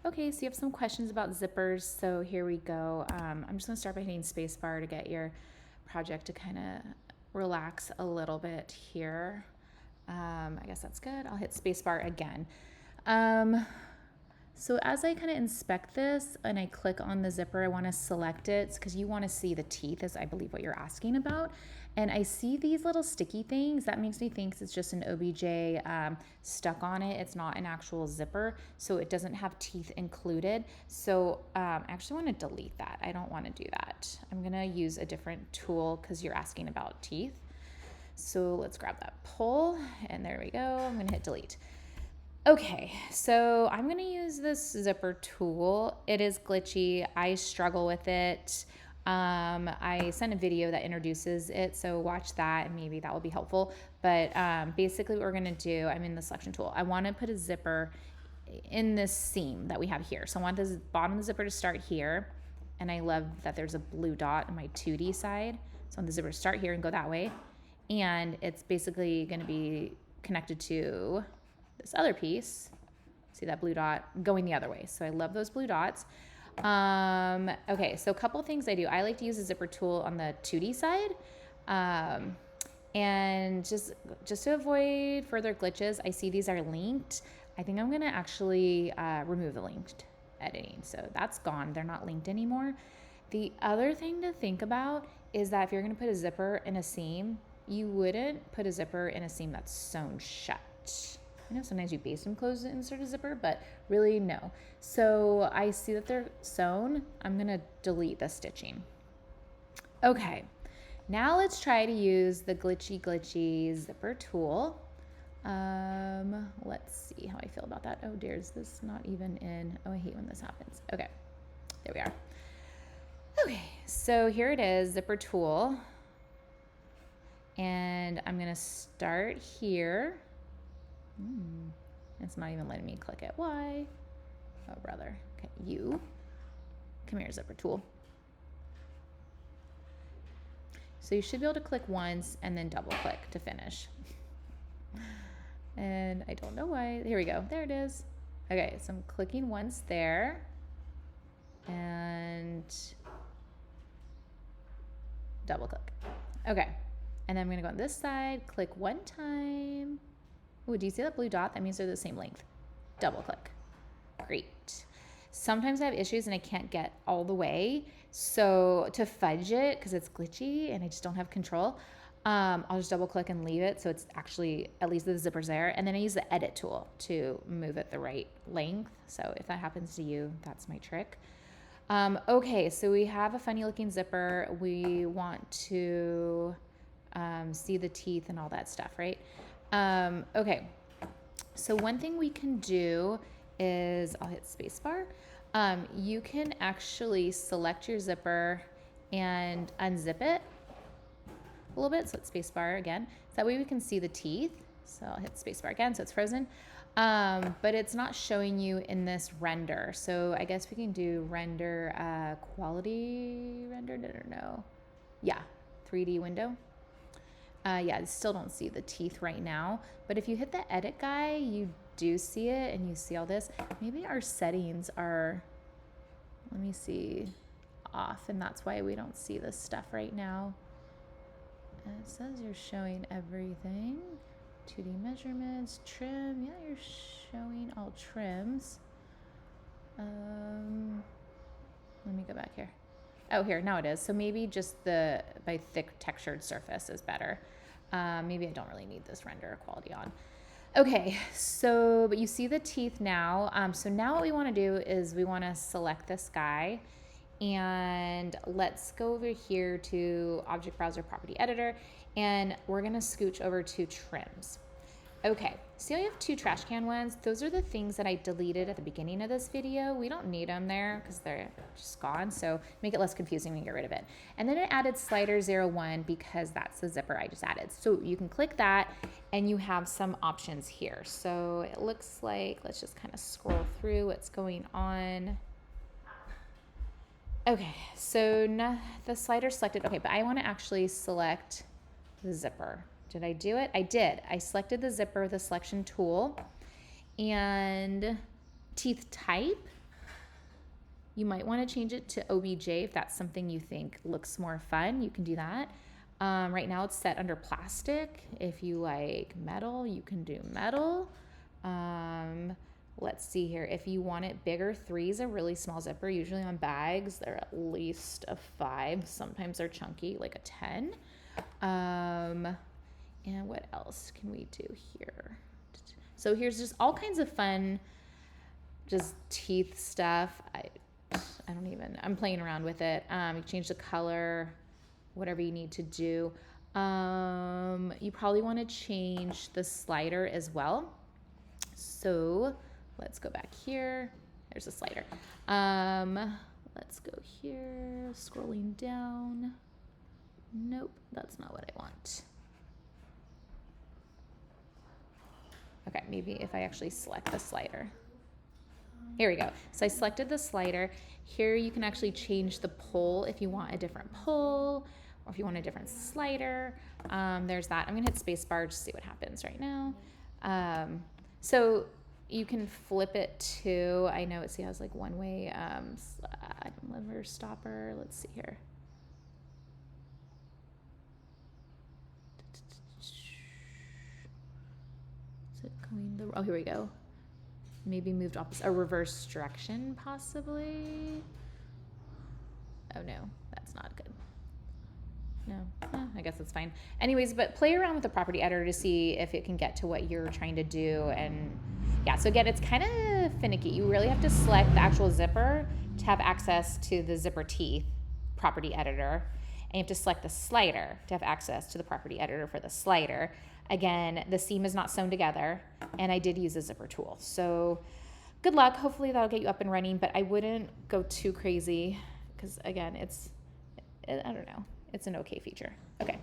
Okay, so you have some questions about zippers, so here we go. I'm just gonna start by hitting spacebar to get your project to kind of relax a little bit here. I guess that's good. I'll hit spacebar again. So as I kind of inspect this and I click on the zipper, I want to select it because you want to see the teeth, is I believe what you're asking about. And I see these little sticky things. That makes me think it's just an OBJ stuck on it. It's not an actual zipper, so it doesn't have teeth included. So I actually want to delete that. I don't want to do that. I'm going to use a different tool because you're asking about teeth. So let's grab that pull, and there we go. I'm going to hit delete. Okay, so I'm going to use this zipper tool. It is glitchy. I struggle with it. I sent a video that introduces it, so watch that and maybe that will be helpful. But basically what we're going to do, I'm in the selection tool. I want to put a zipper in this seam that we have here. So I want the bottom of the zipper to start here. And I love that there's a blue dot on my 2D side. So I want the zipper to start here and go that way. And it's basically going to be connected to this other piece, see that blue dot going the other way. So I love those blue dots. Okay, so a couple things I do. I like to use a zipper tool on the 2D side. And just to avoid further glitches, I see these are linked. I think I'm gonna actually remove the linked editing. So that's gone, they're not linked anymore. The other thing to think about is that if you're gonna put a zipper in a seam, you wouldn't put a zipper in a seam that's sewn shut. I know sometimes you base them closed to insert a zipper, but really no. So I see that they're sewn. I'm gonna delete the stitching. Okay, now let's try to use the glitchy zipper tool. Let's see how I feel about that. Oh dear, is this not even in? Oh, I hate when this happens. Okay, there we are. Okay, so here it is, zipper tool. And I'm gonna start here. It's not even letting me click it. Why? Oh, brother. Okay, you. Come here, zipper tool. So you should be able to click once and then double click to finish. And I don't know why. Here we go. There it is. Okay, so I'm clicking once there. And double click. Okay. And then I'm going to go on this side, click one time. Oh, do you see that blue dot? That means they're the same length. Double click. Great. Sometimes I have issues and I can't get all the way. So to fudge it, because it's glitchy and I just don't have control, I'll just double click and leave it so it's actually, at least the zipper's there. And then I use the edit tool to move it the right length. So if that happens to you, that's my trick. Okay, so we have a funny looking zipper. We want to see the teeth and all that stuff, right? Okay, so one thing we can do is, I'll hit spacebar. You can actually select your zipper and unzip it a little bit. So it's spacebar again. So that way we can see the teeth. So I'll hit spacebar again, so it's frozen. But it's not showing you in this render. So I guess we can do render, quality render, no. Yeah, 3D window. Yeah, I still don't see the teeth right now. But if you hit the edit guy, you do see it and you see all this. Maybe our settings are, let me see, off, and that's why we don't see this stuff right now. And it says you're showing everything. 2D measurements, trim, yeah, you're showing all trims. Let me go back here. Oh, here, now it is. So maybe just by thick textured surface is better. Maybe I don't really need this render quality on. Okay, so, but you see the teeth now. So now what we want to do is we want to select this guy, and let's go over here to Object Browser Property Editor, and we're going to scooch over to trims. Okay, see how you have two trash can ones? Those are the things that I deleted at the beginning of this video. We don't need them there because they're just gone, so make it less confusing when you get rid of it. And then I added slider 01 because that's the zipper I just added. So you can click that and you have some options here. So it looks like, let's just kind of scroll through what's going on. Okay, so now the slider's selected. Okay, but I want to actually select the zipper. Did I do it? I did. I selected the zipper, the selection tool, and teeth type. You might want to change it to OBJ if that's something you think looks more fun. You can do that. Right now it's set under plastic. If you like metal, you can do metal. Let's see here. If you want it bigger, 3 is a really small zipper. Usually on bags, they're at least a 5. Sometimes they're chunky, like a 10. And what else can we do here? So here's just all kinds of fun, just teeth stuff. I'm playing around with it. You change the color, whatever you need to do. You probably want to change the slider as well. So let's go back here. There's a slider. Let's go here, scrolling down. Nope, that's not what I want. Okay, maybe if I actually select the slider. Here we go. So I selected the slider. Here you can actually change the pull if you want a different pull or if you want a different slider. There's that. I'm gonna hit spacebar to see what happens right now. So you can flip it to, I know it has like one way lever stopper. Let's see here. Is it going oh, here we go. Maybe moved opposite, a reverse direction possibly. Oh no, that's not good. No, I guess that's fine. Anyways, but play around with the property editor to see if it can get to what you're trying to do. And yeah, so again, it's kind of finicky. You really have to select the actual zipper to have access to the zipper teeth property editor. And you have to select the slider to have access to the property editor for the slider. Again, the seam is not sewn together, and I did use a zipper tool. So good luck. Hopefully that'll get you up and running, but I wouldn't go too crazy because, again, I don't know. It's an okay feature. Okay.